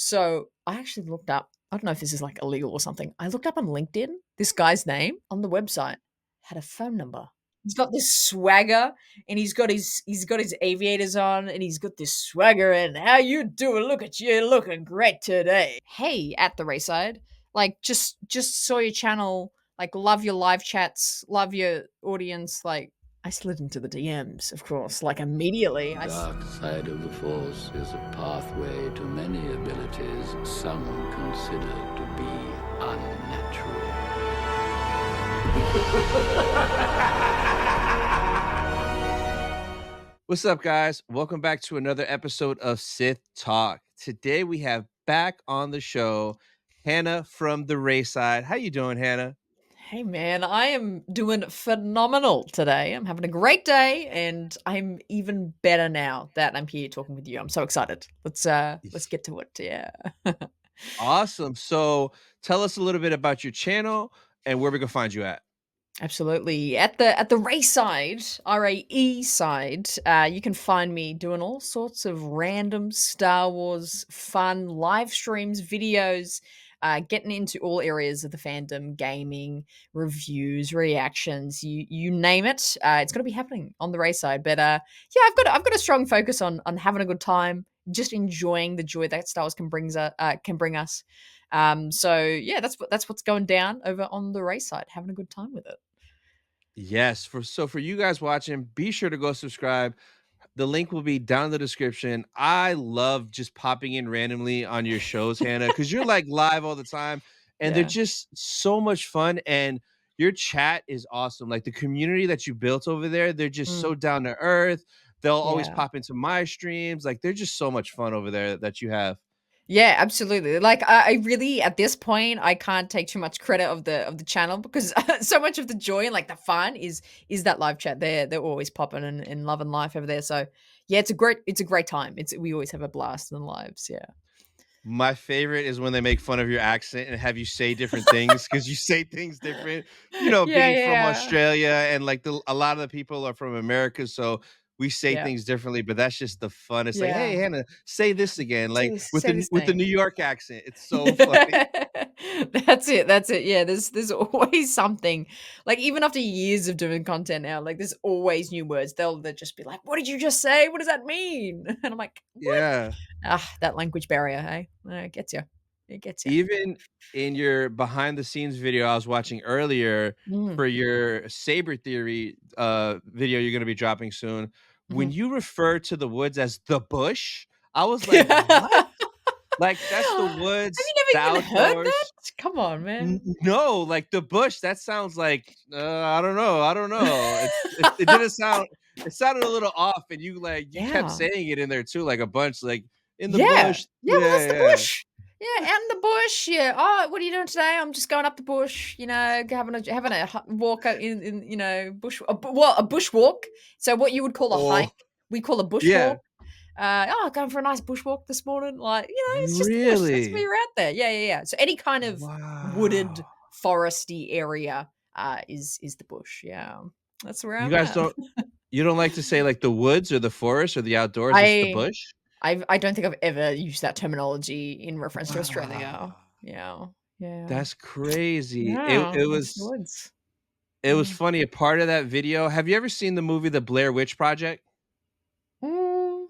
So I actually looked up, I don't know if this is like illegal or something. I looked up on LinkedIn, this guy's name on the website had a phone number. He's got this swagger and he's got his aviators on and he's got this swagger and how you doing? Look at you looking great today. Hey, at the RaeSide, like just saw your channel, like love your live chats, love your audience, like I slid into the DMs, of course, like immediately. The dark side of the Force is a pathway to many abilities some consider to be unnatural. What's up, guys? Welcome back to another episode of Sith Talk. Today we have back on the show Hannah from the RaeSide. How you doing, Hannah? Hey man, I am doing phenomenal today. I'm having a great day and I'm even better now that I'm here talking with you. I'm so excited. Let's get to it. Yeah. Awesome. So tell us a little bit about your channel and where we can find you at. Absolutely. At the RaeSide, RAE side, you can find me doing all sorts of random Star Wars fun live streams, videos, getting into all areas of the fandom, gaming, reviews, reactions, you name it. It's going to be happening on the RaeSide. But yeah, I've got a strong focus on having a good time, just enjoying the joy that Star Wars can bring us. So yeah, that's what's going down over on the RaeSide, having a good time with it. Yes. For you guys watching, be sure to go subscribe. The link will be down in the description. I love just popping in randomly on your shows, Hannah, because you're like live all the time and they're Yeah. just so much fun. And your chat is awesome. Like the community that you built over there, they're just Mm, so down to earth. They'll always yeah. pop into my streams. Like they're just so much fun over there that you have. Yeah, absolutely. Like I really at this point I can't take too much credit of the channel because so much of the joy and like the fun is that live chat. They're always popping and loving life over there. So yeah, it's a great time. We always have a blast in the lives. Yeah. My favorite is when they make fun of your accent and have you say different things because you say things different. You know, Yeah, being from yeah. Australia and like a lot of the people are from America, so we say Yeah. things differently. But that's just the fun. It's like, hey, Yeah. Hannah, say this again, like Say this with the New thing. York accent. It's so funny. That's it. Yeah, there's always something. Like even after years of doing content now, like there's always new words. They'll just be like, "What did you just say? What does that mean?" And I'm like, "What?" Yeah. Ah, that language barrier, hey? It gets you. It gets you. Even in your behind the scenes video I was watching earlier Mm. for your Saber Theory video you're gonna be dropping soon, when Mhm. you refer to the woods as the bush, I was like, what? Have Like, that's the you woods, the never even heard that? outdoors. Come on, N man. no, like, the bush, that sounds like, I don't know. It didn't sound it sounded a little off, and you kept Yeah. saying it in there too, like, a bunch, like, "In the Yeah. bush." Yeah, well, that's Yeah, the yeah. bush. Yeah, out in the bush. Yeah. "Oh, what are you doing today?" "I'm just going up the bush, having a walk out in, bush a bushwalk." So what you would call a Oh, hike, we call a yeah. bushwalk. Going for a nice bushwalk this morning." Like, it's just the bush. That's where Really? you're out there. Yeah, yeah, yeah. So any kind of wooded, Wow. foresty area, is the bush. Yeah. That's where You I'm guys at. don't like to say, like, the woods or the forest or the outdoors, just the I bush? I don't think I've ever used that terminology in reference to Australia. Wow. Yeah. Yeah. That's crazy. It Yeah, it it's the was woods. it was Mm. funny, a part of that video have you ever seen the movie The Blair Witch Project? Mm,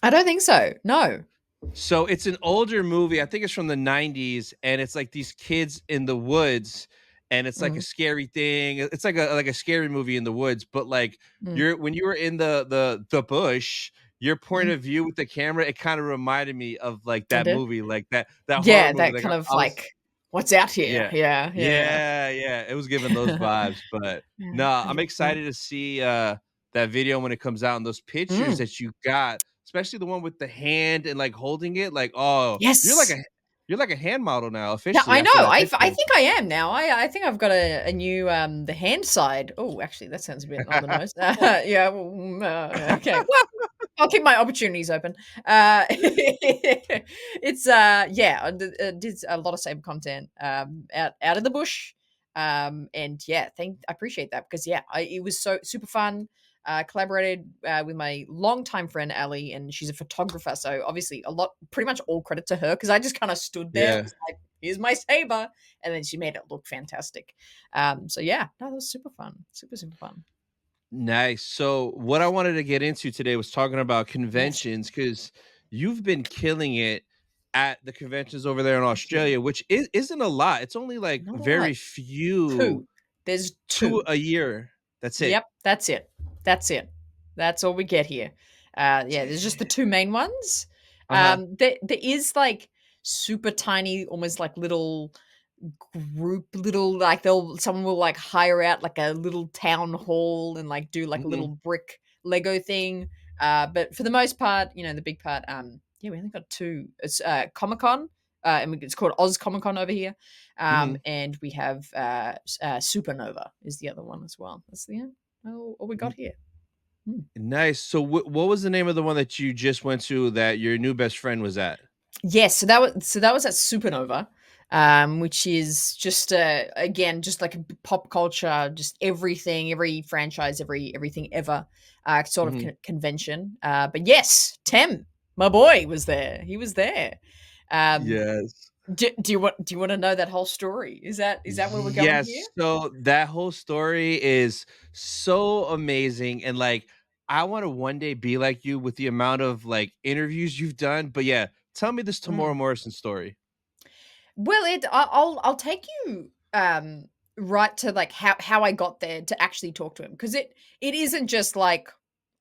I don't think so, no. So, it's an older movie, I think it's from the '90s, and it's like these kids in the woods, and it's like a Mm, scary thing. It's like a scary movie in the woods, but, like, mm, you're when you were in the bush, your point mhm. of view with the camera, it kinda reminded me of, like, I that did? movie, like, that horror Yeah, movie, that like, kind of I was like, "What's out here?" yeah. Yeah, yeah. Yeah, yeah, it was giving those vibes, but, Yeah, no, I'm 100%. excited to see, that video when it comes out and those pictures Mm, that you got, especially the one with the hand and, like, holding it, like, oh, yes! you're like a hand model now Yeah, officially I know. after that I picture. think I am now. I think I've got a new the hand side. Oh, actually, that sounds a bit on the nose. Yeah. Okay. Well, I'll keep my opportunities open. It's yeah. Did a lot of Saber content out of the bush. And yeah, I appreciate that because yeah, it was so super fun. Collaborated with my longtime friend Ali, and she's a photographer. So obviously, pretty much all credit to her because I just kind of stood there, Yeah. was like, "Here's my saber," and then she made it look fantastic. So yeah, no, that was super fun, super super fun. Nice. So what I wanted to get into today was talking about Yes, conventions because you've been killing it at the conventions over there in thank you. Australia, which isn't a lot. It's only like Not a lot. very few, Two. There's two two. a year. That's it. Yep, that's it. That's it. That's all we get here. Yeah, there's just the Damn. two main ones. Uh-huh. There is like super tiny, almost like little little like someone will like hire out like a little town hall and like do like a little Mhm. brick Lego thing. But for the most part, the big part, yeah, we only got two. It's Comic Con, and it's called Oz Comic Con over here. Mhm. And we have Supernova is the other one as well. That's the all we got N here. Hmm. Nice. So what was the name of the one that you just went to that your new best friend was at? Yes, so that was at Supernova, which is just again just like a pop culture, just everything, every franchise, everything ever, sort of Mhm. convention. But yes, Tem, my boy, was there. He was there. Um, Yes. do you want to know that whole story? Is that where we're going here? Yes. So that whole story is so amazing. And like, I want to one day be like you with the amount of like interviews you've done. But yeah, tell me this Temuera Mm. Morrison story. Well, I'll take you right to like how I got there to actually talk to him because it isn't just like,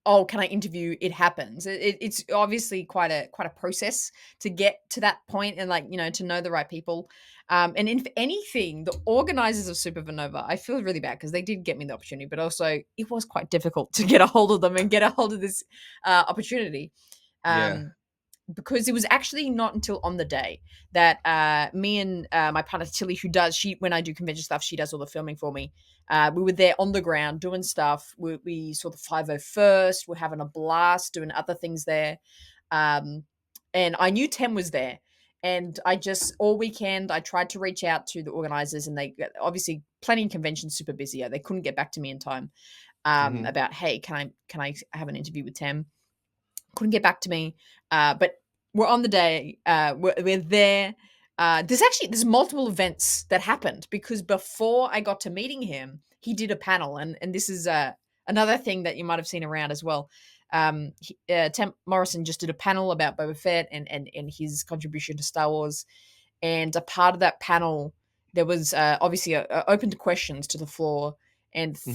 oh, can I interview? It happens. It's obviously quite a process to get to that point and like to know the right people. And if anything, the organizers of Supernova, I feel really bad because they did get me the opportunity, but also it was quite difficult to get a hold of them and get a hold of this opportunity. Yeah. Um, because it was actually not until on the day that me and my partner Tilly, when I do convention stuff, she does all the filming for me. We were there on the ground doing stuff. We saw the 501st. We're having a blast doing other things there. And I knew Tem was there. And I just all weekend I tried to reach out to the organizers, and they obviously plenty of conventions super busy. They couldn't get back to me in time Hmm. about, hey, can I have an interview with Tem? Couldn't get back to me. But we're on the day. We're there. There's multiple events that happened because before I got to meeting him, he did a panel, and this is another thing that you might have seen around as well. Tem Morrison just did a panel about Boba Fett and his contribution to Star Wars, and a part of that panel there was obviously open to questions to the floor. And Hmm.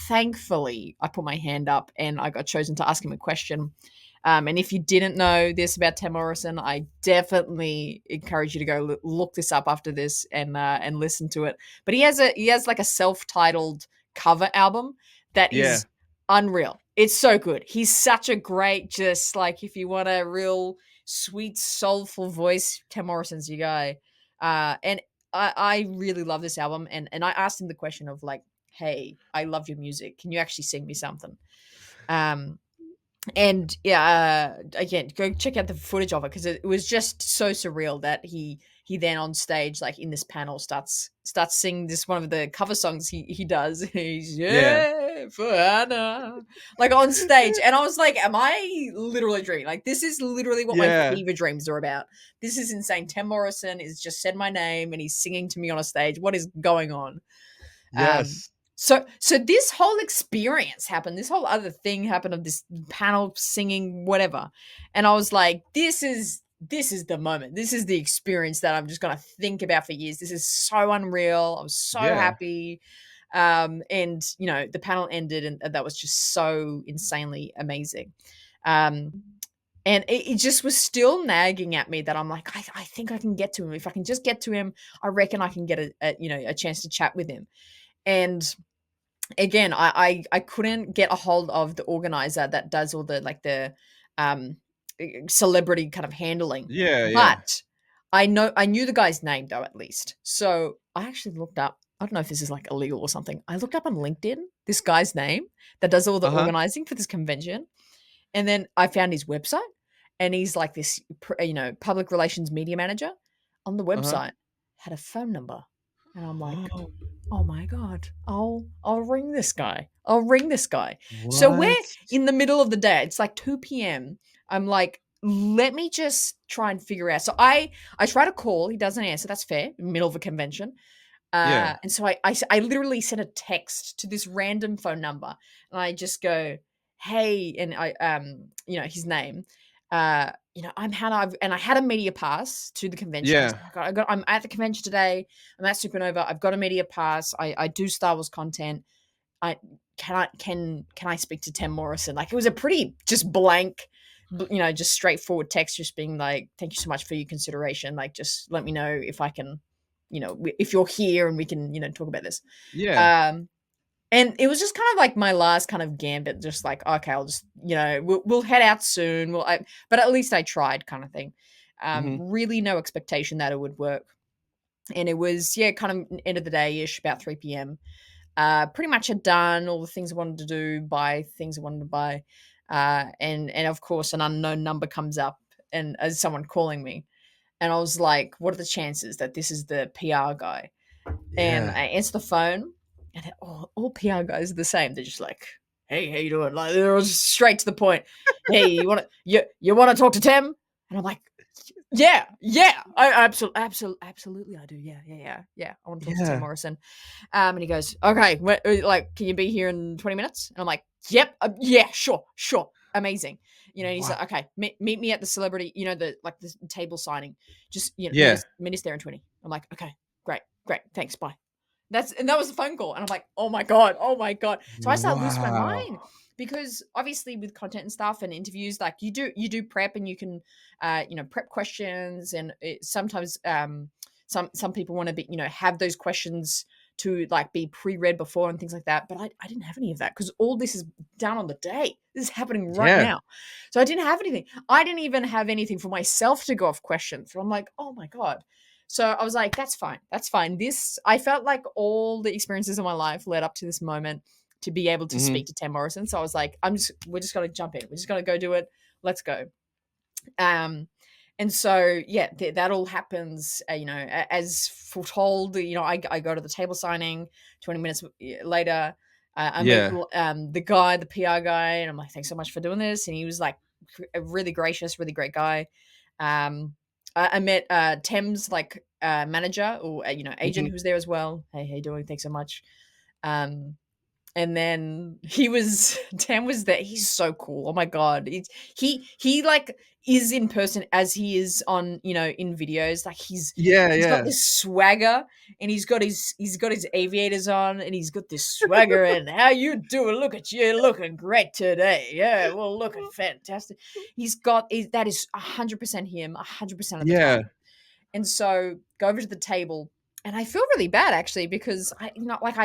thankfully, I put my hand up and I got chosen to ask him a question. And if you didn't know this about Tim Morrison, I definitely encourage you to go look this up after this and listen to it. But he has like a self-titled cover album that Yeah. is unreal. It's so good. He's such a great, just like if you want a real sweet, soulful voice, Tim Morrison's your guy. And I really love this album, and I asked him the question of like, "Hey, I love your music. Can you actually sing me something?" Um, and yeah, again, go check out the footage of it because it was just so surreal that he then on stage, like in this panel, starts singing this one of the cover songs he does. He's Yeah. yeah for Anna, like on stage, and I was like, "Am I literally dreaming? Like this is literally what my Yeah. fever dreams are about. This is insane." Tim Morrison is just said my name and he's singing to me on a stage. What is going on? Um, Yes. so this whole experience happened. This whole other thing happened of this panel singing, whatever. And I was like, this is the moment. This is the experience that I'm just gonna think about for years. This is so unreal. I was so Yeah. happy. And the panel ended, and that was just so insanely amazing. Um, and it just was still nagging at me that I'm like, I think I can get to him. If I can just get to him, I reckon I can get a chance to chat with him. And again, I couldn't get a hold of the organizer that does all the like the um celebrity kind of handling. Yeah. Yeah. But I knew the guy's name though at least. So I actually looked up. I don't know if this is like illegal or something. I looked up on LinkedIn this guy's name that does all the Uh-huh. organizing for this convention, and then I found his website, and he's like this public relations media manager. On the Uh-huh. website had a phone number, and I'm like, oh my god, I'll ring this guy. I'll ring this guy. So we're What? in the middle of the day. It's like 2 p.m. I'm like, let me just try and figure out. So I try to call. He doesn't answer. That's fair. Middle of a convention. Yeah. And so I literally sent a text to this random phone number, and I just go, "Hey," and his name. I'm Hannah, and I had a media pass to the convention. Yeah. I'm at the convention today. I'm at Supernova. I've got a media pass. I do Star Wars content. I can I speak to Tem Morrison? Like, it was a pretty just blank, just straightforward text, just being like, "Thank you so much for your consideration. Like, just let me know if I can, if you're here and we can, talk about this." Yeah. Um, and it was just kind of like my last kind of gambit, just like, okay, I'll just, we'll head out soon. But at least I tried, kind of thing. Mhm. Really no expectation that it would work. And it was, yeah, kind of end of the day ish, about 3 p.m. Pretty much had done all the things I wanted to do, buy things I wanted to buy. And of course, an unknown number comes up and as someone calling me. And I was like, what are the chances that this is the PR guy? And Yeah. I answer the phone, and all PR guys are the same. They're just like, "Hey, how you doing?" Like, they're all just straight to the point. "Hey, you want to talk to Tem?" And I'm like, yeah, I absolutely, I do. Yeah. I want to talk to Tem Yeah. Morrison. And he goes, "Okay, like, can you be here in 20 minutes?" And I'm like, "Yep, yeah, sure, amazing." And he's Wow. like, "Okay, meet me at the celebrity, the table signing. Just Yeah. meet us there in 20." I'm like, "Okay, great, thanks, bye." That was the phone call, and I'm like, "Oh my god, oh my god!" So I start losing my Wow. mind because obviously with content and stuff and interviews, like you do prep and you can, prep questions, and sometimes some people want to be have those questions to like be pre-read before and things like that, but I didn't have any of that because all this is done on the day. This is happening right Yeah. now, so I didn't have anything. I didn't even have anything for myself to go off questions. So I'm like, oh my god. So I was like, that's fine. That's fine. I felt like all the experiences of my life led up to this moment to be able to Mhm. speak to Tem Morrison. So I was like, we're just going to jump in. We're just going to go do it. Let's go. And so, yeah, that all happens, as foretold. I go to the table signing 20 minutes later. I meet Yeah. the PR guy, and I'm like, thanks so much for doing this. And he was like a really gracious, really great guy. Um, I met Tem's like manager or agent Mhm. who was there as well. Hey, how you doing? Thanks so much. Um, and then Tam was there. He's so cool. Oh my god. He like is in person as he is on, in videos. Like Yeah, he's got yeah. this swagger, and he's got his aviators on, and he's got this swagger, and how you doing? Look at you looking great today. Yeah, well, looking fantastic. That is 100% him 100% of the Yeah. time. And so go over to the table, and I feel really bad actually because I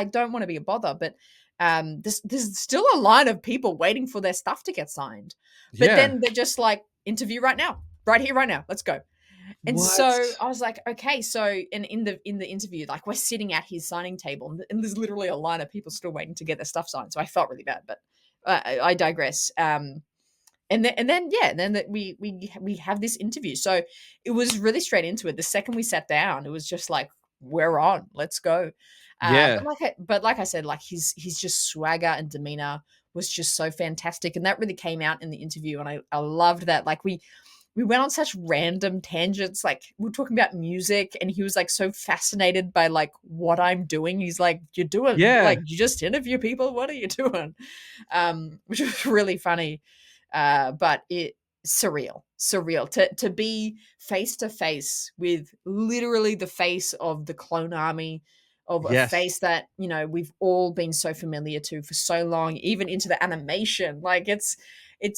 don't want to be a bother, but there's still a line of people waiting for their stuff to get signed. But Yeah. then they're just like, interview right now, right here, right now. Let's go. And What? so I was like, okay, so and in the interview, like we're sitting at his signing table, and there's literally a line of people still waiting to get their stuff signed. So I felt really bad, but I digress. And then that we have this interview. So it was really straight into it. The second we sat down, it was just like, we're on, let's go. Yeah. But like I said, like his just swagger and demeanor was just so fantastic, and that really came out in the interview. And I loved that. Like we went on such random tangents. Like we were talking about music, and he was like so fascinated by like what I'm doing. He's like, "You're doing Yeah. like you just interview people. What are you doing?" Which was really funny. But it surreal to be face to face with literally the face of the clone army, of a Yes. face that we've all been so familiar to for so long, even into the animation. Like it's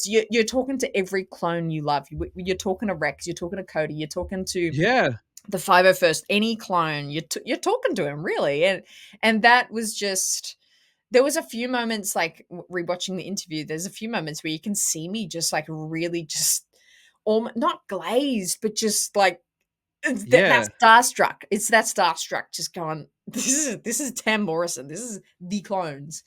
you're talking to every clone you love. You're talking to Rex, you're talking to Cody, you're talking to Yeah. the 501st, any clone, you're talking to him, really. And that was just, there was a few moments, like rewatching the interview, there's a few moments where you can see me just like really just not glazed, but just like that Yeah. starstruck. It's that starstruck just going, this is Tam Morrison, this is the clones.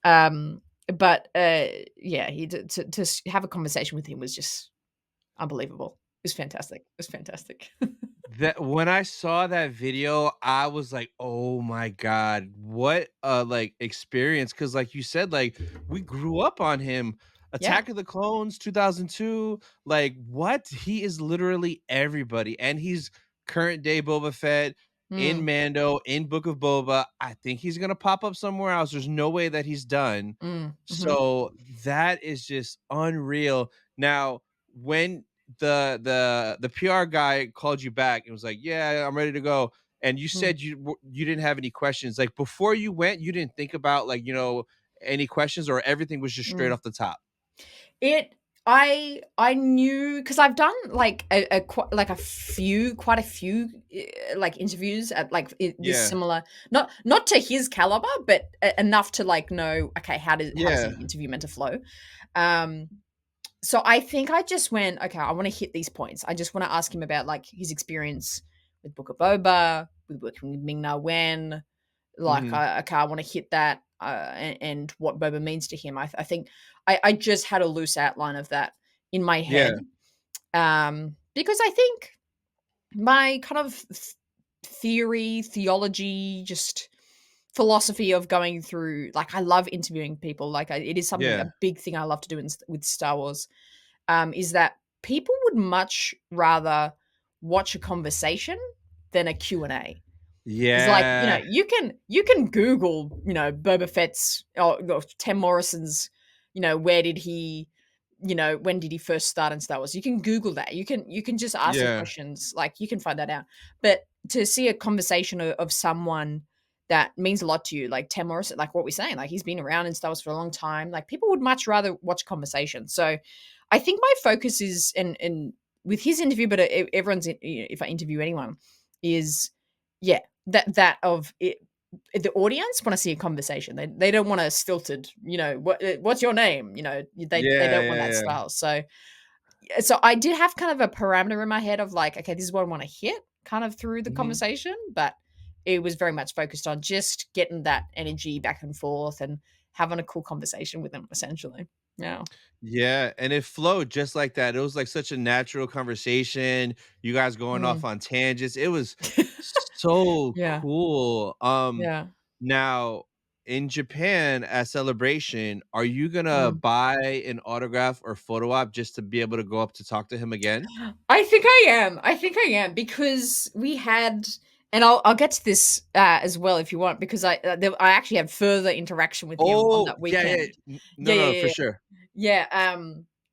But yeah, to have a conversation with him was just unbelievable. It was fantastic. That when I saw that video, I was like, "Oh my god, what a, like, experience!" Because like you said, like, we grew up on him. Yeah. Attack of the Clones, 2002, like, what? He is literally everybody, and he's current day Boba Fett, in Mm, Mando, in Book of Boba. I think he's gonna pop up somewhere else. There's no way that he's done. mhm, So, that is just unreal. Now, when the PR guy called you back and was like, "Yeah, I'm ready to go." And you mm, said you didn't have any questions. Like before you went, you didn't think about like, any questions or everything was just straight mm. off the top. It I knew because 'cause I've done, like, quite a few, like, interviews at, like, this Yeah. similar not to his caliber, but e enough to, like, know, okay, how does Yeah. an interview meant to flow? Um, so I think I just went, "Okay, I wanna hit these points." I just wanna ask him about, like, his experience with Book of Boba, with working with Ming-Na Wen, like, Mhm. okay, I wanna hit that, and what Boba means to him. I think I just had a loose outline of that in my Yeah. head, because I think my kind of theology, just philosophy of going through like, I love interviewing people, like, it is something a Yeah. big thing I love to do with Star Wars, is that people would much rather watch a conversation than a Q&A. 'Cause, like, Yeah. you can Google, Boba Fett's or Tim Morrison's, where did he when did he first start in Star Wars? You can Google that. You can just ask the Yeah. questions, like, you can find that out. But to see a conversation of someone that means a lot to you, like Tim Morrison, like what we're saying, like, he's been around in Star Wars for a long time, like, people would much rather watch conversation. So, I think my focus is and with his interview, but everyone's if I interview anyone, is yeah, that of it the audience wanna see a conversation. They don't want a stilted, "What's your name?" They Yeah, don't want yeah, that yeah. style. So I did have kind of a parameter in my head of like, "Okay, this is what I wanna hit kind of through the Mhm. conversation," but it was very much focused on just getting that energy back and forth and having a cool conversation with them, essentially. Yeah. Yeah, and it flowed just like that. It was like such a natural conversation. You guys going off Mm. on tangents. It was so Yeah, cool. yeah. Now in Japan at Celebration, are you gonna Mm. buy an autograph or photo op just to be able to go up to talk to him again? I think I am. I think I am because we had, and I'll get to this as well if you want, because I actually had further interaction with him on Oh, that yeah, yeah. weekend. No, Yeah, no, yeah, for yeah, sure. yeah.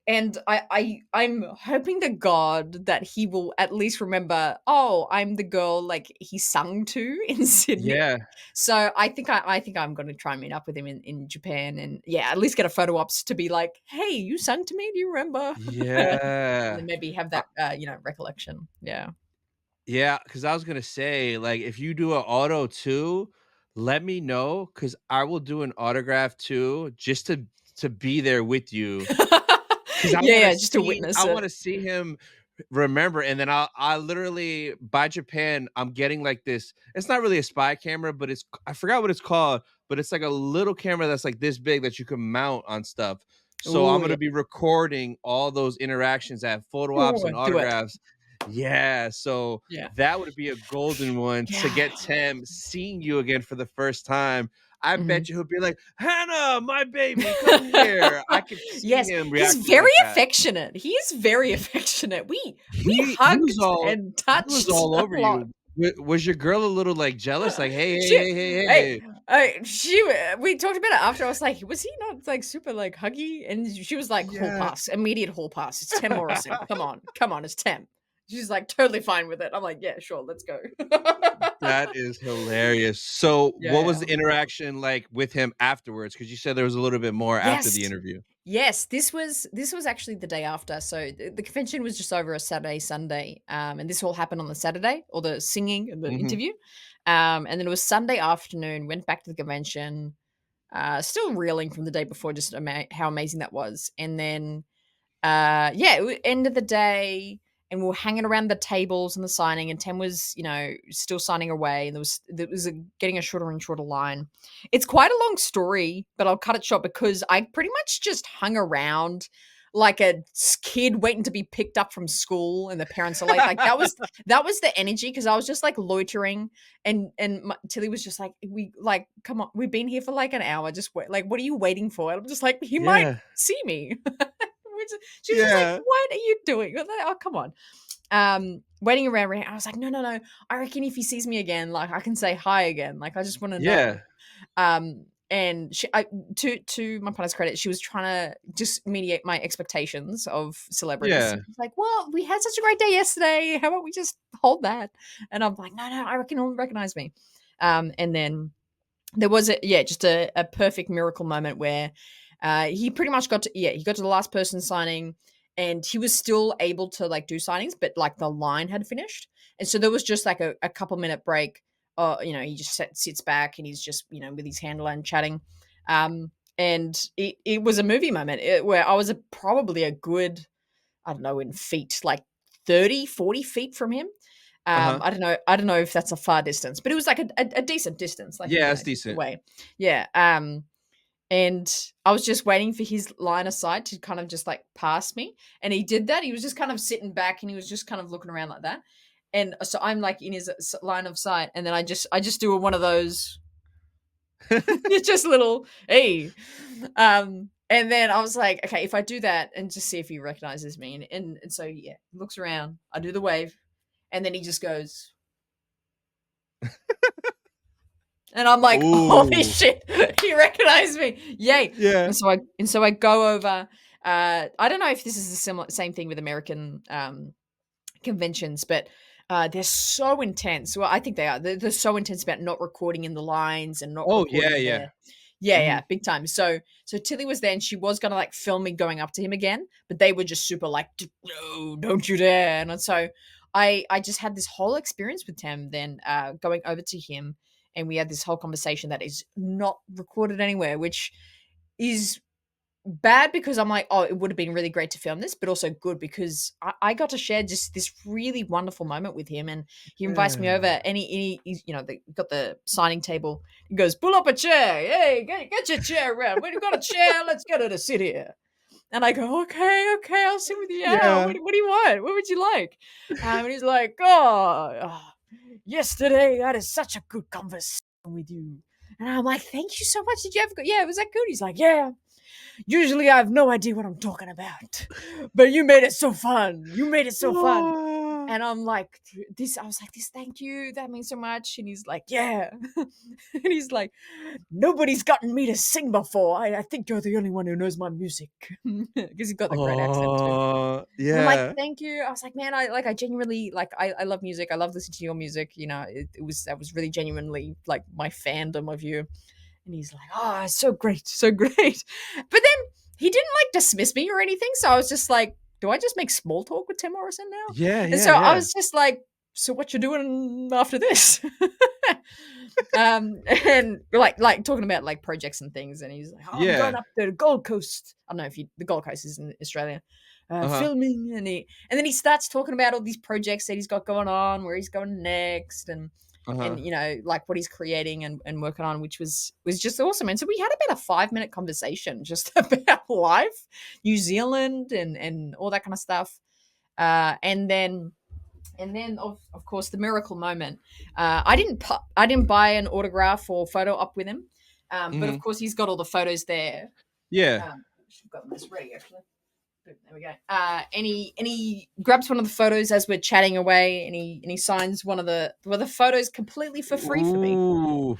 And I'm hoping to God that he will at least remember. Oh, I'm the girl like he sung to in Sydney. Yeah, So I think I'm going to try and meet up with him in Japan, and yeah, at least get a photo ops to be like, hey, you sung to me. Do you remember? And yeah. then maybe have Uh, that, recollection. Yeah. yeah, because I was gonna say, like, if you do an auto too, let me know because I will do an autograph too, just to be there with you. 'Cause Yeah, yeah, just to witness I it. wanna see him remember, and then I literally by Japan, I'm getting, like, this it's not really a spy camera, but I forgot what it's called, but it's like a little camera that's, like, this big that you can mount on stuff. So, I'm Ooh, yeah. gonna be recording all those interactions at photo ops Ooh, and do it. autographs. Yeah, so Yeah. that would be a golden one to Yeah. get Tim seeing you again for the first time. I Mhm. bet you he'll be like, "Hannah, my baby, come here." I could see Yes, him he's reacting very like that. affectionate. He is very affectionate. We He was hugged all and he was touched all a over lot. you. Was your girl a little, like, jealous? Like, "Hey, hey, She hey, hey, hey, hey." we talked about it after. I was like, "Was he not, like, super, like, huggy?" And she was like, "Hall Yeah. pass, immediate hall pass. It's Tim Morrison. Come on, it's Tim." She's, like, totally fine with it. I'm like, "Yeah, sure, let's go." That is hilarious. So, Yeah, what was yeah. the interaction like with him afterwards? Because you said there was a little bit more after the Yes. interview. Yes, this was actually the day after. So the convention was just over a Saturday, Sunday, and this all happened on the Saturday, or the singing and the Mhm. interview, and then it was Sunday afternoon. Went back to the convention, still reeling from the day before, just how amazing that was. And then yeah, end of the day, and we were hanging around the tables and the signing, and Tem was, still signing away, and there was getting a shorter and shorter line. It's quite a long story, but I'll cut it short because I pretty much just hung around. like a kid waiting to be picked up from school, and the parents are late. Like that was the energy, because I was just like loitering, and Tilly was just like, we like, come on, we've been here for like an hour, just wait. Like, what are you waiting for? And I'm just like, he might Yeah. see me. She was just like, Yeah. what are you doing? I was like, oh, come on. Waiting around. I was like, no, no, no. I reckon if he sees me again, like I can say hi again. Like I just want to know. Yeah. And to my partner's credit, she was trying to just mediate my expectations of celebrities. Yeah. She was like, well, we had such a great day yesterday. How about we just hold that? And I'm like, no, no, I reckon he'll recognize me. And then there was just a perfect miracle moment where he pretty much got to he got to the last person signing, and he was still able to like do signings, but like the line had finished, and so there was just like a couple minute break. He just sits back and he's just with his handler and chatting, and it was a movie moment where I was probably a good, I don't know, in feet, like 30-40 feet from him. Uh-huh. I don't know if that's a far distance, but it was like a decent distance, like Yeah, it's decent. away. Yeah. And I was just waiting for his line of sight to kind of just like pass me, and he did that. He was just kind of sitting back and he was just kind of looking around like that, and so I'm like in his line of sight, and then I just do one of those, just little hey, and then I was like, okay, if I do that and just see if he recognizes me, and so yeah, he looks around, I do the wave, and then he just goes, and I'm like, holy Ooh. shit, he recognized me. Yay. Yeah. And so I go over. I don't know if this is the same thing with American conventions, but they're so intense. Well, I think they are. They're so intense about not recording in the lines and not Oh, yeah, recording yeah. there. Yeah, Mhm. yeah, big time. So Tilly was there, and she was gonna like film me going up to him again, but they were just super like, no, don't you dare. And so I just had this whole experience with Tem, then going over to him, and we had this whole conversation that is not recorded anywhere, which is bad because I'm like, oh, it would have been really great to film this, but also good because I got to share just this really wonderful moment with him, and he invites me over, Yeah. and he's got the signing table. He goes, pull up a chair, hey, get your chair around. We've got a chair, let's get her to sit here. And I go, okay, I'll sit with you. Yeah, Yeah. what do you want? What would you like? And he's like, oh, yesterday I had such a good conversation with you. And I'm like, thank you so much. Did you have a good? Yeah, was that good? He's like, yeah. Usually I have no idea what I'm talking about, but you made it so fun. You made it so fun. Oh. And I'm like, I was like, thank you. That means so much. And he's like, yeah. And he's like, nobody's gotten me to sing before. I think you're the only one who knows my music. Because he's got the great accent too. Oh, And I'm like, yeah. thank you. I was like, man, I genuinely like, I love music. I love listening to your music. That was really genuinely like my fandom of you. And he's like, oh, so great, so great. But then he didn't like dismiss me or anything. So I was just like, do I just make small talk with Tim Morrison now? Yeah, And yeah, so I yeah. was just like, so what you doing after this? And like talking about like projects and things. And he's like, oh, I'm going Yeah. up to the Gold Coast. I don't know if the Gold Coast is in Australia. Uh-huh. Filming, and then he starts talking about all these projects that he's got going on, where he's going next, and Uh-huh. like what he's creating and working on, which was just awesome. And so we had about a 5-minute conversation just about life, New Zealand, and all that kind of stuff. And then of course the miracle moment. I didn't buy an autograph or photo up with him, but of Mhm. course he's got all the photos there. Yeah. I should have gotten this ready actually. There we go. And he grabs one of the photos as we're chatting away, and he signs one of the photos completely for free for me. Ooh,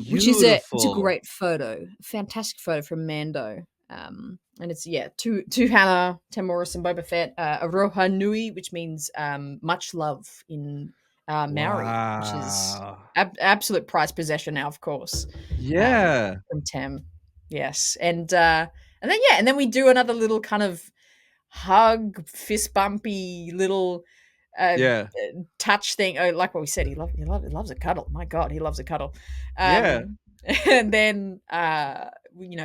Which is it's a beautiful. great photo, fantastic photo from Mando. And it's to Hannah, Tem Morrison, Boba Fett, Aroha Nui, which means much love in Maori, which is Wow. absolute prized possession now, of course. Yeah. From Tem, yes, and then we do another little kind of hug, fist bumpy little uh, Yeah. touch thing. Oh, like what we said, he loves a cuddle. My God, he loves a cuddle. Yeah. And then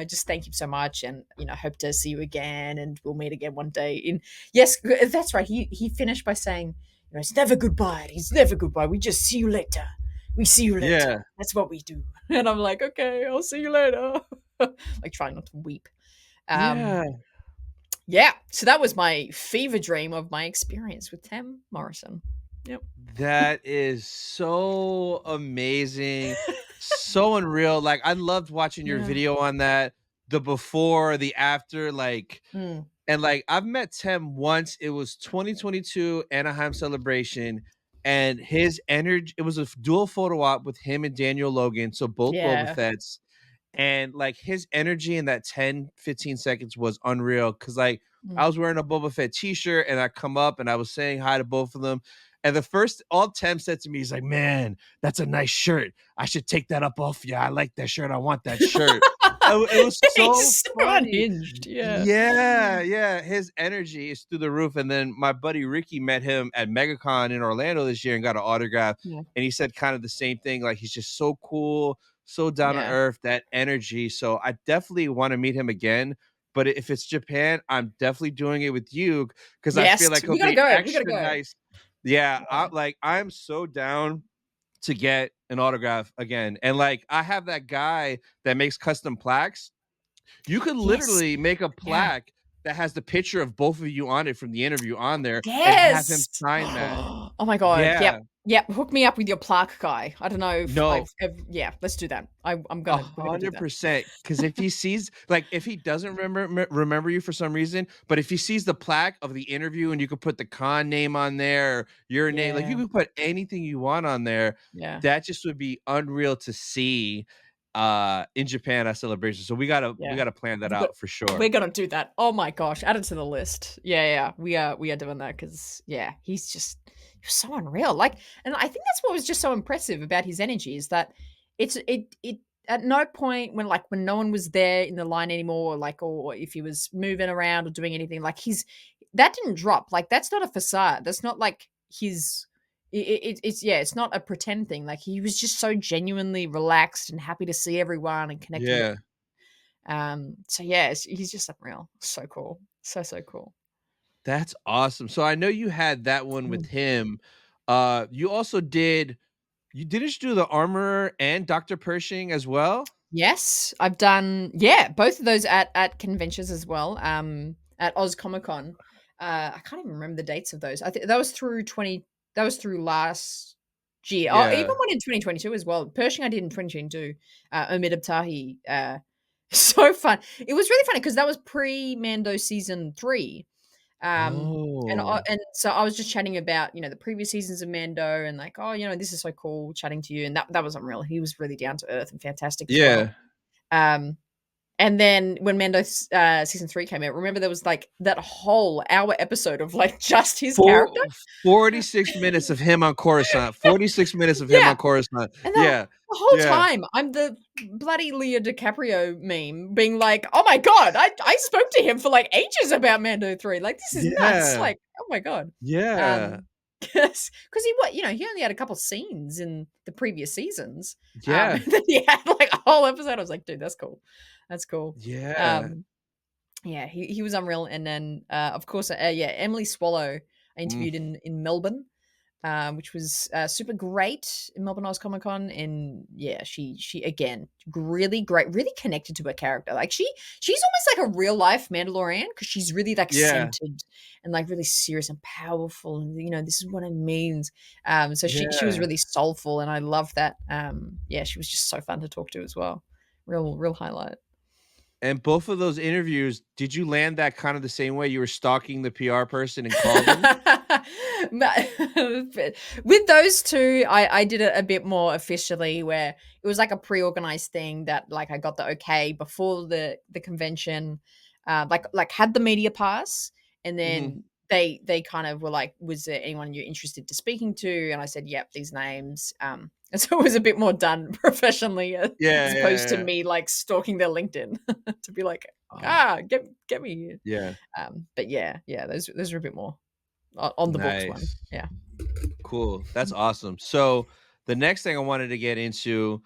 just thank you so much, and hope to see you again, and we'll meet again one day. Yes, that's right. He finished by saying, it's never goodbye. It's never goodbye. We just see you later. We see you later. Yeah. That's what we do. And I'm like, okay, I'll see you later. Like trying not to weep. Um, Yeah. Yeah. So that was my fever dream of my experience with Tem Morrison. Yep. That is so amazing, so unreal. Like, I loved watching your Yeah. video on that, the before, the after, like, Mm. and like I've met Tim once. It was 2022 Anaheim celebration, and his energy. It was a dual photo op with him and Daniel Logan, so both Boba Yeah. Fett's, and like his energy in that 10-15 seconds was unreal. Cause like I Mm. was wearing a Boba Fett t-shirt and I come up and I was saying hi to both of them. And the first all Tim said to me is like, "Man, that's a nice shirt. I should take that up off you. I like that shirt. I want that shirt." It was so He's so funny. unhinged. Yeah. Yeah, yeah. His energy is through the roof. And then my buddy Ricky met him at MegaCon in Orlando this year and got an autograph. Yeah. And he said kind of the same thing. Like he's just so cool, so down to Yeah. earth, that energy. So I definitely want to meet him again. But if it's Japan, I'm definitely doing it with you because I feel Yes. like he'll We gotta be go. We gotta extra go. nice. Yeah, Yeah. I'm so down to get an autograph again. And like I have that guy that makes custom plaques. You could Yes. literally make a Yeah. plaque that has the picture of both of you on it from the interview on there and have him Yes. sign that. Oh my god. Yeah. Yep. Yep. Hook me up with your plaque guy. I don't know if No, yeah, let's do that. We're gonna do that. 100%. Because if he sees, like, if he doesn't remember you for some reason, but if he sees the plaque of the interview and you could put the con name on there, or your name, like you Yeah. could put anything you want on there, Yeah. that just would be unreal to see in Japan at celebration. So we Yeah. gotta plan that We've got out for sure. we're gonna do that. Oh my gosh, add it to the list. Yeah, yeah. We are doing that because yeah, he was so unreal. Like, and I think that's what was just so impressive about his energy is that it at no point when no one was there in the line anymore, or if he was moving around or doing anything, like that didn't drop. Like that's not a facade. That's not like his it's not a pretend thing. Like he was just so genuinely relaxed and happy to see everyone and connect with it. Yeah. So yeah, he's just unreal. So cool. So cool. That's awesome. So I know you had that one with Mm. him. You also didn't you do the Armorer and Dr. Pershing as well? Yes, I've done both of those at conventions as well. At Oz Comic Con. I can't even remember the dates of those. I think that was through last year. Oh, even Yeah. one in 2022 as well. Pershing I did in 2022. Omid Abtahi. So fun. It was really funny because that was pre-Mando season 3. Oh. And so I was just chatting about, the previous seasons of Mando and like, "Oh, this is so cool chatting to you." And that was unreal. He was really down to earth and fantastic as well. Yeah. Um, and then when Mando season 3 came out, remember there was like that whole hour episode of like just his Four character? 46 minutes of him on Coruscant. 46 minutes of him Yeah. on Coruscant. And Yeah. the whole Yeah. time, I'm the bloody Leo DiCaprio meme being like, "Oh my god, I spoke to him for like ages about Mando 3. Like this is nuts. Yeah. Like, oh my god." Yeah. 'Cause he only had a couple scenes in the previous seasons. Yeah. Then he had like a whole episode. I was like, "Dude, that's cool. That's cool." Yeah. Um, yeah, he was unreal. And then, of course, Emily Swallow I Mm. interviewed in Melbourne, which was super great in Melbourne Oz Comic Con. And yeah, she again really great, really connected to her character. Like she's almost like a real life Mandalorian because she's really like Yeah. centered and like really serious and powerful. And this is what it means. So she was Yeah. really soulful, and I love that. Yeah, she was just so fun to talk to as well. Real highlight. And both of those interviews, did you land that kind of the same way? You were stalking the PR person and called them? With those two, I did it a bit more officially, where it was like a pre-organized thing that like I got the okay before the convention, like had the media pass, and Mhm. then they kind of were like, "Was there anyone you're interested to speaking to?" And I said, "Yep, these names." And so it was a bit more done professionally Yeah, as opposed yeah, to yeah. me like stalking their LinkedIn to be like, Oh, get me here. yeah. But yeah, those are a bit more on the books one. Nice. Yeah. Cool. That's awesome. So the next thing I wanted to get into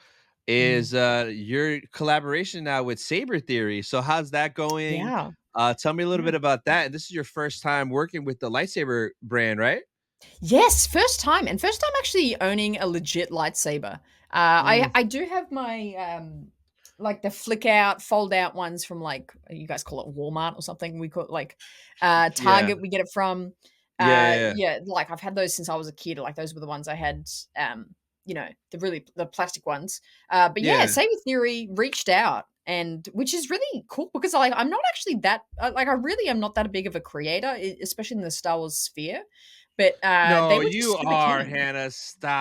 Mm. is your collaboration now with Saber Theory. So how's that going? Yeah. Tell me a little Yeah. bit about that. And this is your first time working with the lightsaber brand, right? Yes, first time, and first time actually owning a legit lightsaber. Mm, I do have my like the flick out, fold out ones from like you guys call it Walmart or something. We call it like Yeah. Target. We get it from. Yeah, yeah, yeah. Yeah, like I've had those since I was a kid. Like those were the ones I had. You know, the plastic ones. But yeah, Yeah. Saber Theory reached out, and which is really cool because like I'm not actually that like I really am not that big of a creator, especially in the Star Wars sphere. But they No, were you just super are, keen. Hannah,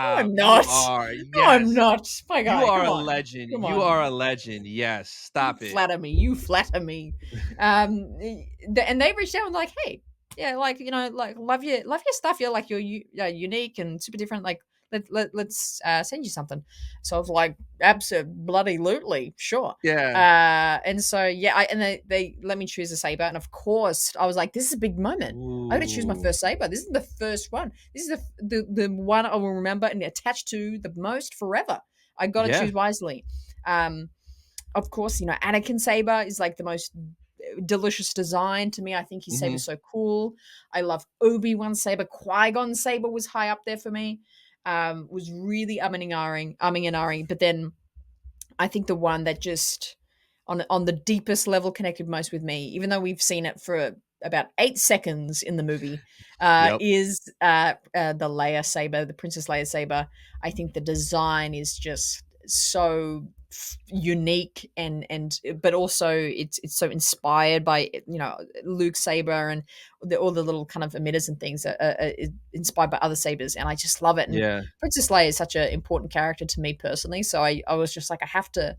No, stop. I'm You not. are, No, I'm yes. not. My You guy, are come a on. legend. Come You are on. a legend. Yes, You stop it. flatter me. You flatter me. And they reached out and like, hey, yeah, like you know, like love your stuff. You're like unique and super different. Like let's send you something. So I was like, absolutely, sure. Yeah. And so yeah, and they let me choose a saber, and of course I was like, this is a big moment. I got to choose my Ooh. first saber. This is the first one. This is the one I will remember and attach to the most forever. I got to Yeah. choose wisely. Um, of course, you know, Anakin Saber is like the most delicious design to me. I think his Mhm. saber's so cool. I love Obi-Wan Saber. Qui-Gon Saber was high up there for me. Was really umming and ahhing. But then I think the one that just on the deepest level connected most with me, even though we've seen it for about 8 seconds in the movie, Yep. is the Leia saber, the Princess Leia saber. I think the design is just so unique and but also it's so inspired by you know Luke's saber and all the little kind of emitters and things are inspired by other sabers, and I just love it. And Yeah. Princess Leia is such an important character to me personally, so I was just like I have to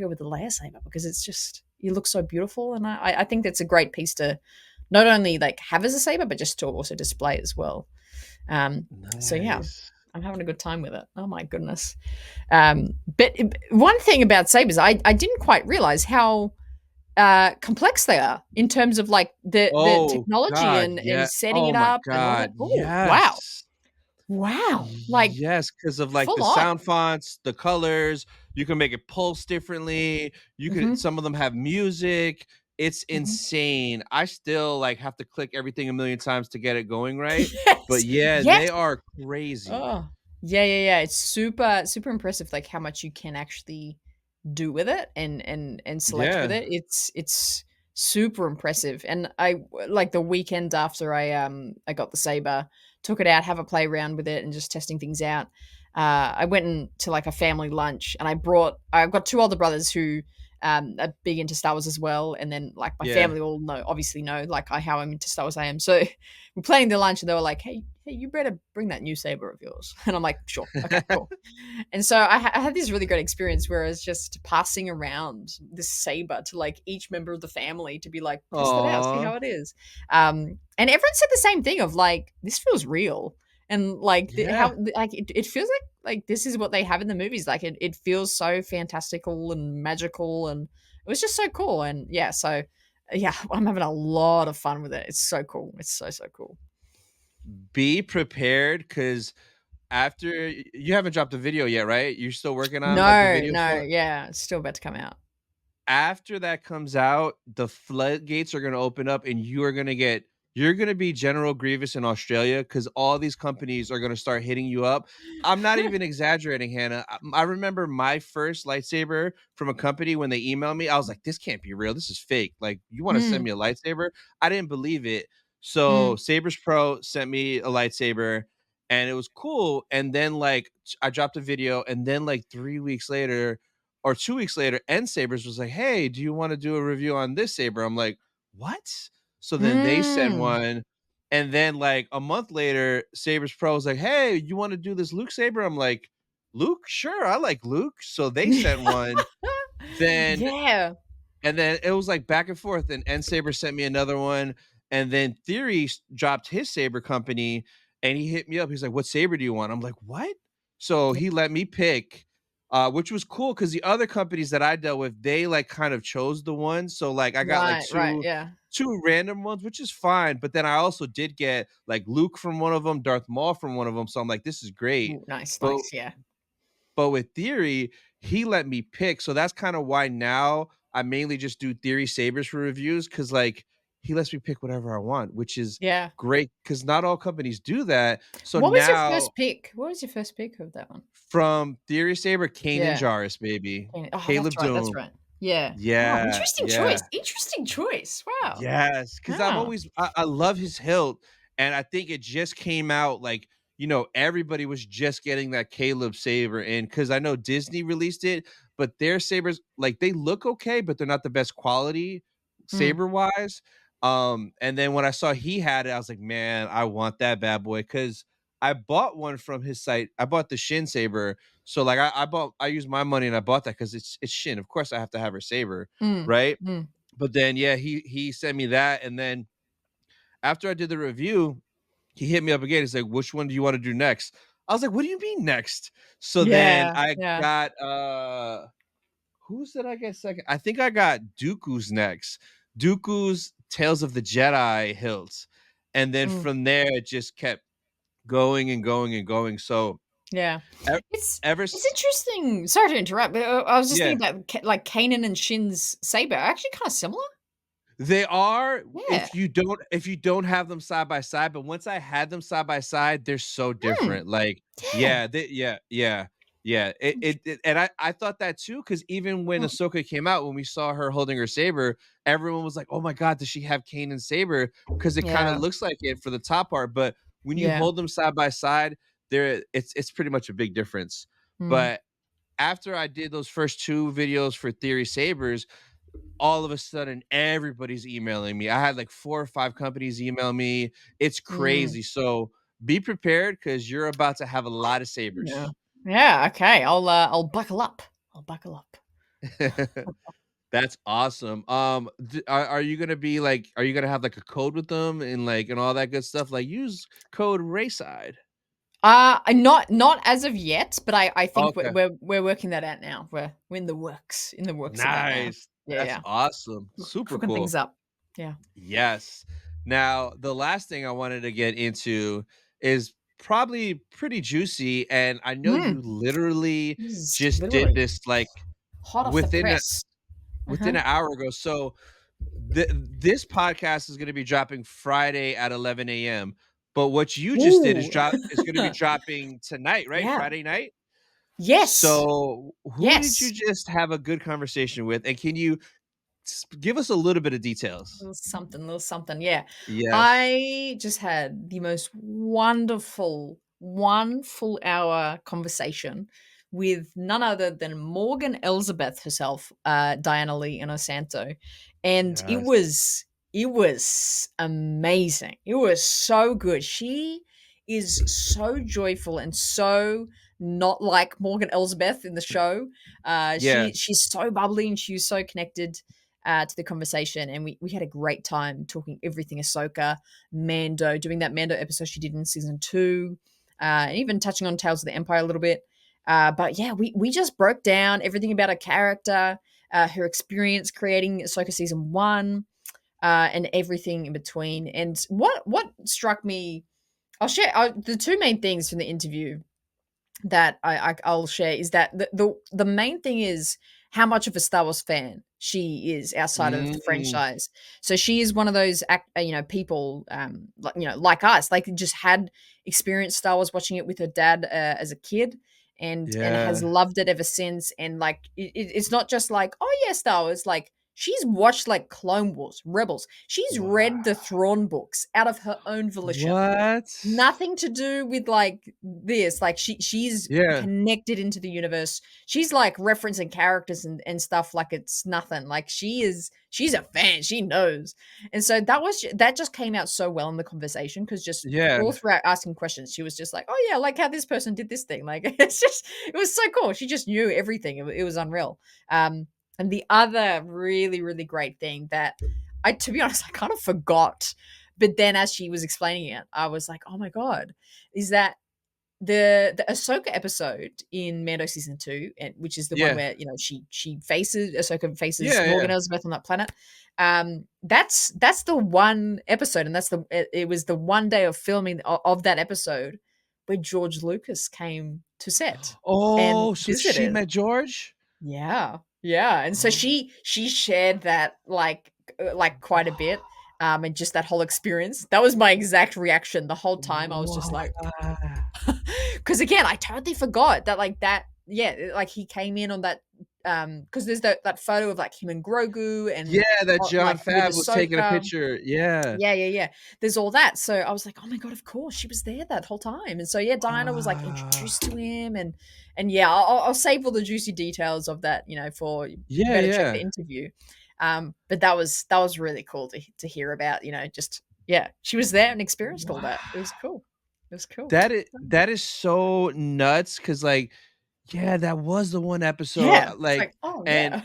go with the Leia saber because it's just you look so beautiful, and I think that's a great piece to not only like have as a saber but just to also display as well. So yeah, Nice. I'm having a good time with it. Oh my goodness. But one thing about sabers, I didn't quite realize how complex they are in terms of like the Oh technology god, and yeah. setting Oh it my up and all that. god, Oh wow, yes. wow, like Yes, because of, like, full the on. sound fonts, the colors, you can make it pulse differently, you could Hmm. some of them have music, it's Hmm. insane. I still, like, have to click everything a million times to get it going right, but Yes, yeah, yes. they are crazy. Oh yeah, yeah, yeah. It's super impressive, like how much you can actually do with it and select with Yeah, it. It's super impressive. And I like the weekend after I got the saber, took it out, have a play around with it, and just testing things out. I went into like a family lunch, and I've got two older brothers who are big into Star Wars as well, and then like my yeah. family all obviously know like how I'm into Star Wars I am. So we're playing the lunch, and they were like, hey, you better bring that new saber of yours. And I'm like, sure, okay, cool. And so I had this really great experience where I was just passing around this saber to like each member of the family to be like, test it out, see Aw, how it is. And everyone said the same thing of like, this feels real. And like yeah. like it feels like this is what they have in the movies. Like it feels so fantastical and magical, and it was just so cool. And yeah, so yeah, I'm having a lot of fun with it. It's so cool. It's so cool. Be prepared because after you haven't dropped a video yet, right? You're still working on, like, the No, video no, for it? yeah, it's still about to come out. After that comes out, the floodgates are gonna open up, and you're gonna be General Grievous in Australia because all these companies are gonna start hitting you up. I'm not even exaggerating, Hannah. I remember my first lightsaber from a company when they emailed me, I was like, "This can't be real. This is fake. Like, you wanna send Mm, me a lightsaber?" I didn't believe it. So, mm. Sabers Pro sent me a lightsaber, and it was cool, and then, like, I dropped a video, and then, like, 3 weeks later or 2 weeks later, N Sabers was like, "Hey, do you wanna do a review on this saber?" I'm like, "What?" So then they sent Mm. one, and then, like, a month later, Sabers Pro was like, "Hey, you wanna do this Luke saber?" I'm like, "Luke? Sure, I like Luke." So they sent one. Then Yeah. and then it was like back and forth, and N Saber sent me another one, and then Theory dropped his saber company, and he hit me up. He's like, "What saber do you want?" I'm like, "What?" So Yeah. he let me pick, which was cool because the other companies that I dealt with, they like kind of chose the one. So like I got like Right, yeah. two random ones, which is fine. But then I also did get like Luke from one of them, Darth Maul from one of them. So I'm like, this is great. Ooh, nice, But nice, yeah. with Theory, he let me pick, so that's kinda why now I mainly just do Theory sabers for reviews because like, he lets me pick whatever I want, which is Yeah. great because not all companies do that. So What was your now first pick? What was your first pick of that one? from Theory Saber, Kane and Yeah. Jarrus, baby. Oh, that's Caleb right, that's Doom. right. Yeah. Wow, Yeah, interesting choice, yeah. interesting choice. Wow. Yes, because Wow. I love his hilt, and I think it just came out like, everybody was just getting that Caleb saber in because I know Disney released it, but their sabers, like, they look okay, but they're not the best quality Mm, saber-wise. And then when I saw he had it, I was like, "Man, I want that bad boy." Because I bought one from his site. I bought the Shin saber, so, like, I used my money and I bought that because it's Shin. Of course, I have to have her saber, mm, right? mm. But then, yeah, he sent me that, and then after I did the review, he hit me up again. He's like, "Which one do you wanna do next?" I was like, "What do you mean next?" So then Yeah, I yeah. got, whose did I get second? I think I got Dooku's next. Dooku's Tales of the Jedi hilt, and then Mm, from there, it just kept going and going and going. So, yeah. ev It's ever it's s interesting. Sorry to interrupt, but, I was just yeah. thinking about like Kanan and Shin's saber are actually kinda similar. They are Yeah. if you don't have them side by side, but once I had them side by side, they're so Hmm, different. Like, yeah. yeah, yeah. It and I thought that too, because even when Mm, Ahsoka came out, when we saw her holding her saber, everyone was like, "Oh my god, does she have Kanan's saber?" Because it kinda yeah, looks like it for the top part, but when you yeah. hold them side by side, it's pretty much a big difference. Mm, But after I did those first 2 videos for Theory Sabers, all of a sudden everybody's emailing me. I had like 4 or 5 companies email me. It's mm. crazy. So be prepared because you're about to have a lot of Yeah. sabers. Yeah, okay. I'll buckle up. I'll buckle up. That's awesome. Are you gonna be like, are you gonna have like a code with them and like and all that good stuff? Like use code RaeSide. Not as of yet, but I think Okay. we're working that out now. We're in the works of that now. Nice. Yeah, That's yeah. awesome. Super Cooking things cool. up. Yeah. Yes. Now, the last thing I wanted to get into is probably pretty juicy, and I know Mm. you literally This is just did literally this like hot off the within a press. within Uh-huh. an hour ago. So this podcast is going to be dropping Friday at 11 a.m. But what you just did Ooh. is going to be dropping tonight, right? Yeah. Friday night. Yes. So who did you Yes. just have a good conversation with, and can you give us a little bit of details? Little something, yeah. Yes. I just had the most wonderful 1 full hour conversation with none other than Morgan Elsbeth herself, Diana Lee Inosanto, and Yes. it was amazing. It was so good. She is so joyful and so not like Morgan Elsbeth in the show. Yeah. She's so bubbly and she was so connected to the conversation, and we had a great time talking everything Ahsoka, Mando, doing that Mando episode she did in season 2, and even touching on Tales of the Empire a little bit. But yeah, we just broke down everything about her character, her experience creating Ahsoka season 1, and everything in between. And what struck me, I'll share the 2 main things from the interview that I'll share is that the main thing is how much of a Star Wars fan she is outside of the Mm, franchise. So she is one of those people like like us, like just had experienced Star Wars watching it with her dad as a kid and has yeah. loved it ever since. And like it's not just like, oh yeah, Star Wars, like she's watched like Clone Wars, Rebels. She's read the Wow. Thrawn books out of her own volition, What? nothing to do with like this, like she's Yeah, connected into the universe. She's like referencing characters and stuff like it's nothing. Like she's a fan, she knows. And so that just came out so well in the conversation, because just yeah, all throughout asking questions she was just like, oh yeah, like how this person did this thing, like it's just, it was so cool. She just knew everything. It was unreal. And the other really really great thing that I, to be honest, I kind of forgot, but then as she was explaining it, I was like, "Oh my god!" Is that the Ahsoka episode in Mando season 2, and which is the one yeah, where she faces Ahsoka faces yeah, Morgan yeah. Elsbeth on that planet. That's the one episode, and it was the one day of filming of that episode where George Lucas came to set and Oh, so she visited. met George? Yeah, yeah, and so Oh, she shared that like quite a bit, And just that whole experience. That was my exact reaction the whole time. I was just What? like, because again, I totally forgot that like that. Yeah, like he came in on that. Because there's that photo of like him and Grogu and Yeah, that John like with Fab was taking a Ahsoka. picture. Yeah. Yeah, yeah, yeah. There's all that. So I was like, "Oh my god, of course she was there that whole time." And so yeah, Diana was like Ah. introduced to him, and yeah, I'll save all the juicy details of that, for Yeah, better check the yeah. interview. But that was really cool to hear about. Just yeah, she was there and experienced all Wow. that. It was cool. It was cool. That is so nuts, cause like, yeah, that was the one episode, Yeah, it's like, like, oh and yeah.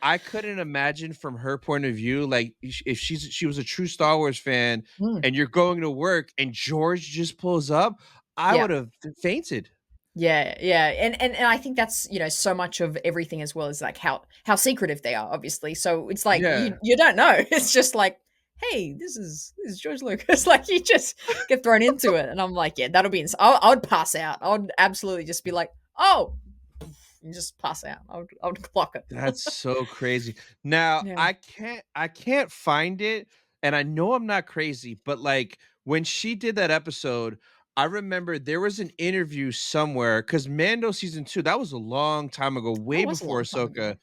I couldn't imagine from her point of view, like, if she was a true Star Wars fan Mm, and you're going to work and George just pulls up, I yeah. would've fainted. Yeah, yeah, and I think that's, so much of everything as well as, like, how secretive they are, obviously, so it's like Yeah. you don't know. It's just like, "Hey, this is George Lucas," like, you just get thrown into it, and I'm like, "Yeah, that'll be I would pass out. I would absolutely just be like, "Oh," and just pass out. I would clock it. That's so crazy. Now, Yeah. I can't find it, and I know I'm not crazy, but, like, when she did that episode, I remember there was an interview somewhere because Mando season 2, that was a long time ago, That way was a before long time ago. Ahsoka.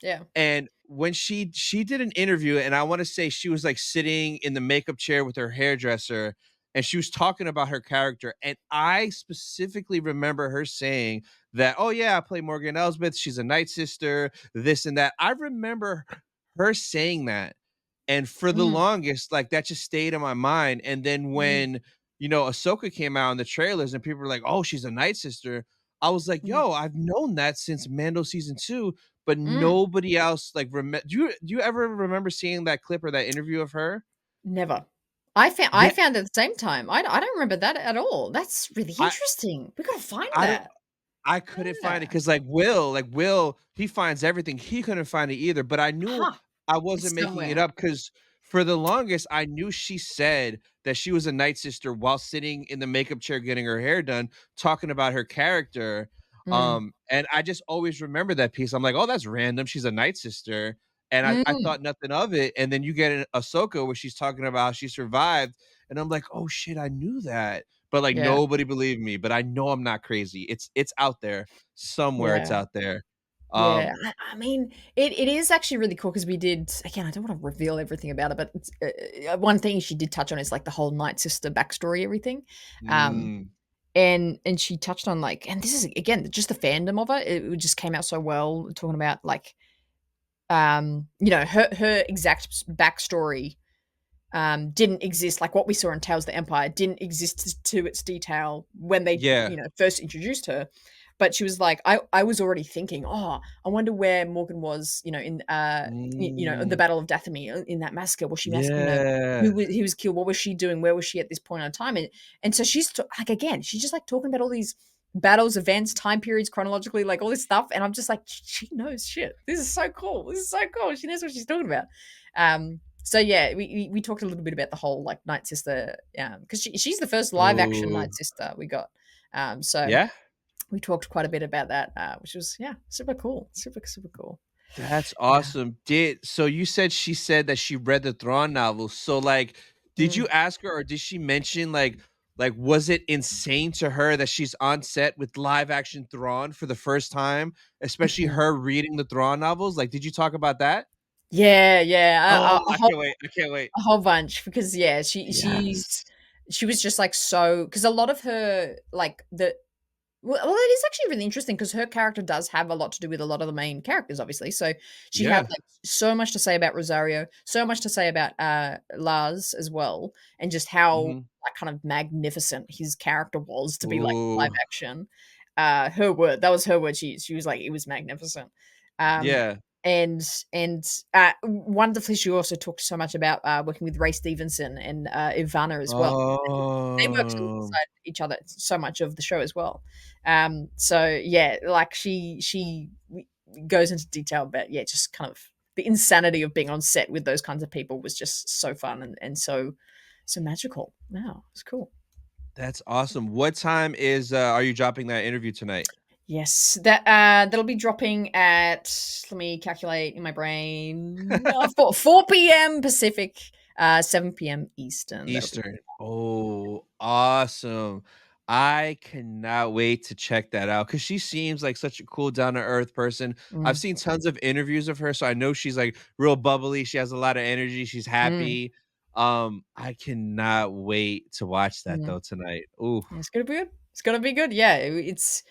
Yeah. And when she did an interview, and I wanna say she was, like, sitting in the makeup chair with her hairdresser, and she was talking about her character, and I specifically remember her saying that, "Oh, yeah, I play Morgan Elsbeth, she's a Night Sister, this and that." I remember her saying that, and for the Mm, longest, like, that just stayed in my mind, and then mm, when, Ahsoka came out in the trailers and people were like, "Oh, she's a Night Sister," I was like, mm, "Yo, I've known that since Mando season 2, but mm. nobody else, like, do you ever remember seeing that clip or that interview of her? Never. I Yeah, found it at the same time. I don't remember that at all. That's really I interesting. We gotta find I don't that. I couldn't find it Yeah. because like, Will, he finds everything, he couldn't find it either, but I knew Huh. I wasn't It's making it somewhere. up because for the longest, I knew she said that she was a Night Sister while sitting in the makeup chair getting her hair done, talking about her character, Mm. and I just always remember that piece. I'm like, "Oh, that's random, she's a Night Sister," and I Mm. thought nothing of it, and then you get in Ahsoka where she's talking about how she survived, and I'm like, "Oh, shit, I knew that." But, like, Yeah. nobody believed me, but I know I'm not crazy. It's out there. Somewhere it's Yeah. out there. Yeah. Um, I mean, it is actually really cool because we did again, I don't wanna reveal everything about it, but it's, one thing she did touch on is, like, the whole Night Sister backstory, everything. Um, mm, and she touched on, like and this is, again, just the fandom of it. It just came out so well talking about, like, her exact backstory didn't exist like what we saw in Tales of the Empire didn't exist to its detail when they, yeah. first introduced her. But she was like, I was already thinking, oh, I wonder where Morgan was, in the Mm, Battle of Dathomir in that massacre. Was she yeah. he was killed? What was she doing? Where was she at this point in time? And so like again, she's just like talking about all these battles, events, time periods, chronologically, like all this stuff. And I'm just like, she knows shit. This is so cool. This is so cool. She knows what she's talking about. So yeah, we talked a little bit about the whole like Night Sister, because she's the first live action Ooh. Night Sister we got. So Yeah? we talked quite a bit about that, which was yeah, super cool, super super cool. That's Yeah. awesome. So you said she said that she read the Thrawn novels. So, like, did Mm, you ask her or did she mention, like, was it insane to her that she's on set with live action Thrawn for the first time, especially mhm. her reading the Thrawn novels? Like, did you talk about that? Yeah, yeah, Oh, I can't wait. I can't wait. a whole bunch because yeah, Yes. she was just like so because a lot of her like the well, it is actually really interesting because her character does have a lot to do with a lot of the main characters, obviously. So she had Yeah. like so much to say about Rosario, so much to say about Lars as well, and just how Mhm. like kind of magnificent his character was to be like live Ooh. action. Her word, that was her word. She was like, it was magnificent. Um, Yeah. and wonderfully, she also talked so much about working with Ray Stevenson and Ivana as well. They worked Oh. alongside each other so much of the show as well. So yeah, like she goes into detail about yeah, just kind of the insanity of being on set with those kinds of people was just so fun and so magical. Wow, it's cool. That's awesome. What time are you dropping that interview tonight? Yes, that'll be dropping at let me calculate in my brain 4 p.m. Pacific, 7 p.m. Eastern. That'll be Eastern. Oh, awesome. I cannot wait to check that out because she seems like such a cool, down to earth person. I've mm, seen tons of interviews of her, so I know she's like real bubbly. She has a lot of energy. She's mm, happy. I cannot wait to watch that mm. though tonight. Ooh. It's gonna be good. It's gonna be good. Yeah, it's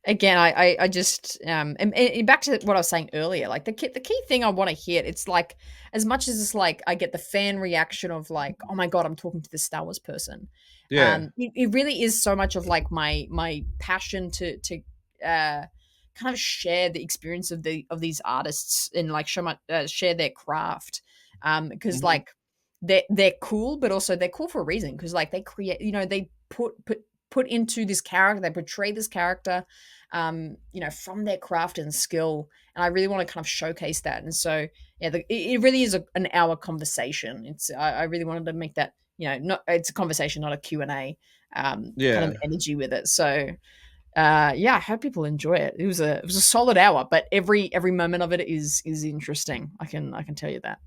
again. I just and back to what I was saying earlier. Like the key thing I want to hit. It's like as much as it's like I get the fan reaction of like, oh my god, I'm talking to this Star Wars person. Yeah. It really is so much of like my passion to kind of share the experience of these artists and like share their craft. Because Mhm. like they're cool, but also they're cool for a reason. Because like they create, they put into this character, they portray this character, from their craft and skill. And I really want to kind of showcase that. And so, yeah, it really is an hour conversation. I really wanted to make that, not it's a conversation, not a Q&A, kind of Yeah. energy with it. So, yeah, I hope people enjoy it. It was a solid hour, but every moment of it is interesting. I can tell you that.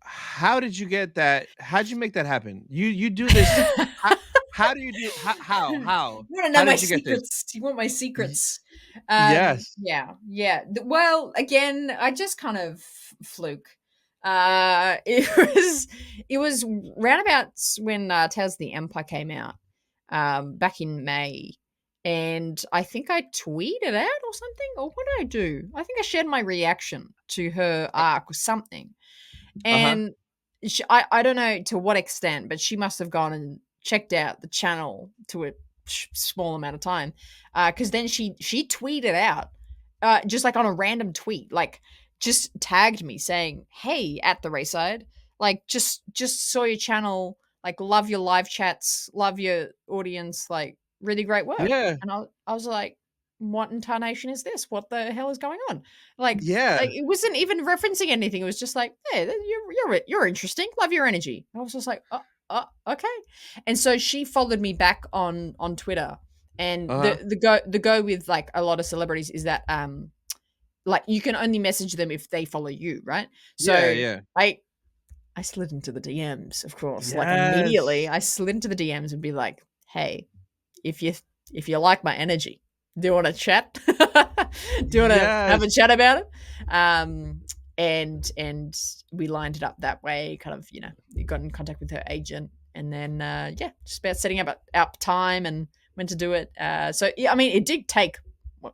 How did you get that? How'd you make that happen? You do this. How, how do you do? How? You want to know How my did you get this? secrets? You want my Y- secrets? yes. Yeah, yeah. Well, again, I just kind of fluke. It was roundabouts when Tales of the Empire came out, back in May, and I think I tweeted out or something. Or what did I do? I think I shared my reaction to her arc or something. Uh huh. And I don't know to what extent, but she must have gone and checked out the channel to a small amount of time, because then she tweeted out, just like on a random tweet, like just tagged me saying, "Hey, at the RaeSide, like just saw your channel, like love your live chats, love your audience, like really great work." Yeah. And I was like, "What incarnation is this? What the hell is going on?" Like Yeah. it wasn't even referencing anything. It was just like, "Hey, you're interesting. Love your energy." I was just like, "Oh, okay." And so she followed me back on Twitter. And Uh huh. the go with like a lot of celebrities is that like you can only message them if they follow you, right? Yeah. So Yeah. I I slid into the DMs, of course. Like immediately, Yes. I slid into the DMs and be like, "Hey, if you if you like my energy, do you want to chat? Do you want to have a Yes. chat about it?" Um, and we lined it up that way. Kind of, we got in contact with her agent, and then yeah, just about setting up time and when to do it. So yeah, I mean, it did take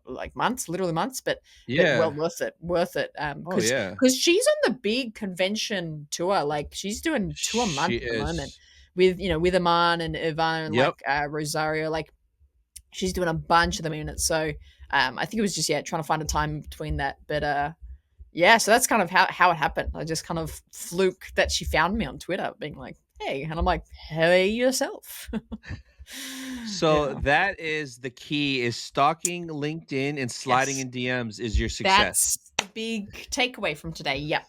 like months, literally months, but well Yeah. worth it, worth it. Oh yeah. Because she's on the big convention tour, like she's doing two a She month at the moment is. with with Aman and Ivana and Yep. like Rosario, like she's doing a bunch of them in it. So I think it was just trying to find a time between that. But yeah, so that's kind of how it happened. I just kind of fluke that she found me on Twitter, being like, "Hey," and I'm like, "Hey yourself." So Yeah, that is the key: is stalking LinkedIn and sliding yes, in DMs is your success. that's the big takeaway from today. Yep.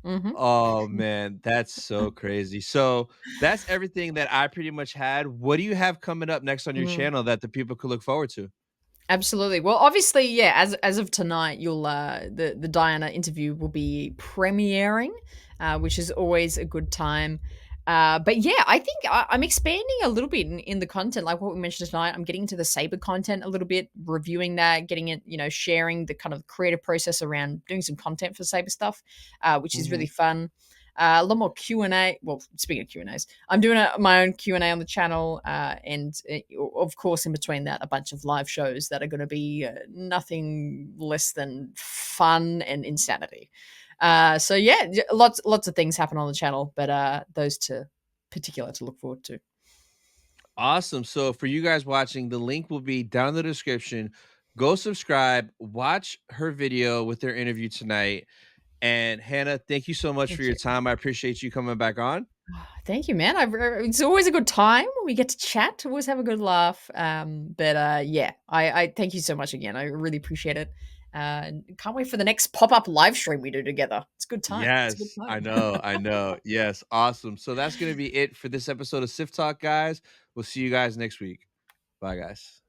Hmm. Oh man, that's so crazy. So that's everything that I pretty much had. What do you have coming up next on your Hmm. channel that the people could look forward to? Absolutely. Well, obviously, yeah. As of tonight, you'll the Diana interview will be premiering, which is always a good time. But yeah, I think I'm expanding a little bit in the content, like what we mentioned tonight. I'm getting into the Saber content a little bit, reviewing that, getting it, sharing the kind of creative process around doing some content for Saber stuff, which is really Mhm. fun. A lot more Q&A. Well, speaking of Q&As, I'm doing my own Q&A on the channel, and of course, in between that, a bunch of live shows that are going to be nothing less than fun and insanity. So yeah, lots of things happen on the channel, but those two particular to look forward to. Awesome. So for you guys watching, the link will be down in the description. Go subscribe, watch her video with their interview tonight. And Hannah, thank you so much for Thank your you. time. I appreciate you coming back on. Thank you, man. It's always a good time when we get to chat. Always have a good laugh. But yeah, I thank you so much again. I really appreciate it. And can't wait for the next pop up live stream we do together. It's a good time. It's a good Yes, I time. know. I know. Yes, awesome. So that's going to be it for this episode of Sith Talk, guys. We'll see you guys next week. Bye, guys.